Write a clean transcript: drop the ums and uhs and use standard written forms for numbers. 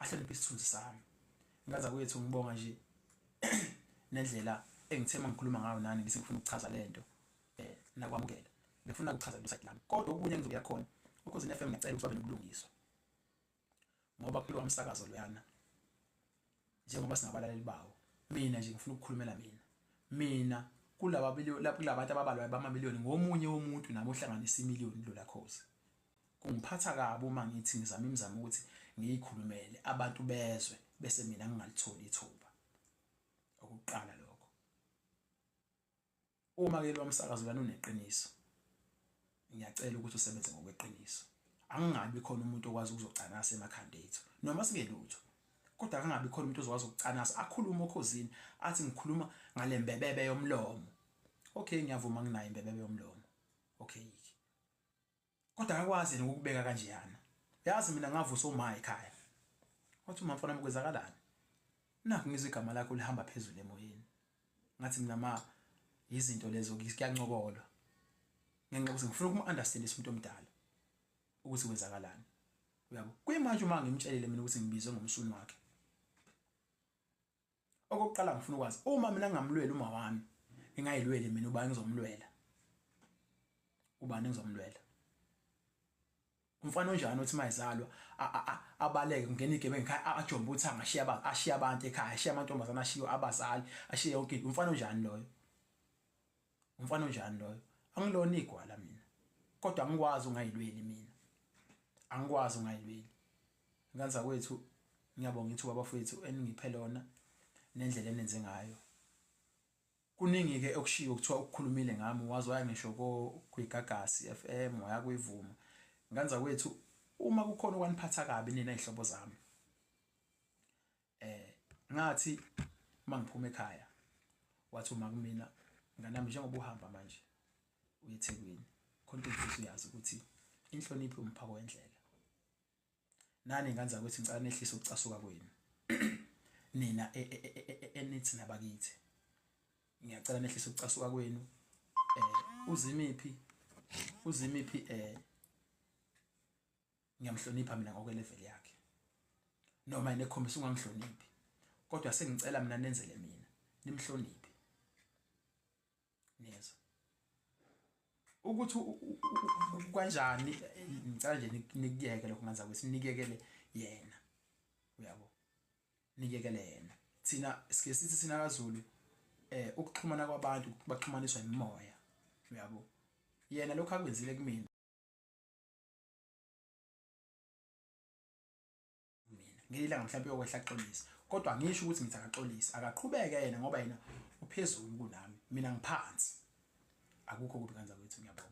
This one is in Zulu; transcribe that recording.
ahloniphe isithunzi sami. Ngaza kwethu ngibonga nje nendlela engithema ngikhuluma ngayo nani ngithi ngifuna ukuchaza lento nakwamukela. Ngifuna ukuchaza website lami. Kodwa okunye engizoya khona Ukhozi FM ngicela ukuthi babe nokulungiswa. Ngoba kulo umsakazo loyana njengoba singabalaleli bawo. Mina nje ngifuna ukukhulumela mina kulaba bantu ababalwayo bamamiliyoni ngomunye womuntu nami ohlanganisa imiliyoni Lola Khosi. Kungiphatha kabi uma ngithi ngizama imizamo ukuthi ngiyikhulumele abantu bezwe bese mina ngingalitholi ithuba. Okuqala lokho. Uma ke lo msakazo lana uneqiniso, ngiyacela ukuthi usebenze ngokweqiniso. Angingabi khona umuntu okwazi ukuzocanasa emakhanda ethu noma singelutho. Kodwa akangabi khona umuntu ozokwazi ukucanasa akhuluma Ukhosini athi ngikhuluma ngale mbebebe yomlomo. Okay, ngiyavuma nginayo imbebebe yomlomo. Okay. Kodwa akakwazi ukubeka kanjeyana. Yazi mina ngavusa uma ekhaya. Wathi uma mfana mkwezakalani? Nakho ngizwe igama lakho lihamba phezulu emoyeni. Ngathi mina izinto lezo kuyancokolwa. Ngenxa ukuthi ngifuna ukum-understandisa umuntu omdala ukuthi kwenzakalani. Uyabo? Kuyimanje uma ngimtshelile mina ukuthi ngibizwe ngomsuni wakhe. Okokuqala ngifuna ukwazi uma mina ngingamlwela uma wami, ngingayilweli mina ubani ngizomlwela. Ubani ngizomlwela. Umfana onjani othi mayizalwa abaleke kungena igebengu ekhaya ajomba uthanga ashiya abantu ekhaya, ashiya amantombazana, ashiya abazali, ashiya yonke into. Umfana onjani loyo? Umfana onjani loyo? Angilona igwala mina. Kodwa angikwazi ungayilweli mina. Angikwazi ungayilweli. Nganza kwethu ngiyabonga ithuba bafowethu eningiphe lona nendlela enenze ngayo. Kuningi ke okushiyo kuthiwa ukukhulumile ngami wazi waya ngisho kuIgagasi FM waya kuIvuma. Nganza kwethu uma kukhona okwaniphatha kabi nina izihlobo zami. Ngathi mangiphuma ekhaya wathi uma kumina nganami njengoba uhamba manje uyeThekwini. Khona ukuthi uyazi ukuthi inhlonipho umphako wendlela. Nani nganza kwethu ngicela nehlise ukucasuka kwenu. Nina enithi nabakithi. Ngiyacela nehlise ukucasuka kwenu. Uzimiphi ngiyamhlonipha mina ngokwelevel yakhe. Noma inekhombisa ungangihloniphi. Kodwa sengicela mina nenzele mina nimhloniphe. Neza. Ukuthi kanjani ngicela nje nikuyeke lokho nganza kwethu nikekele yena. Uyabo? Nikekele yena. Thina sike sithi sina kaZulu ukuxhumana kwabantu baxhumaniswa imimoya. Uyabo? Yena lokho akwenzile kumina. Ngilanga mhlawumbe yokwehla axolisa. Kodwa ngisho ukuthi ngithi akaxolisa, akaqhubeke yena ngoba yena uphezulu kunami. Mina ngiphansi. Akukho kubi kanza kwethu ngiyabonga.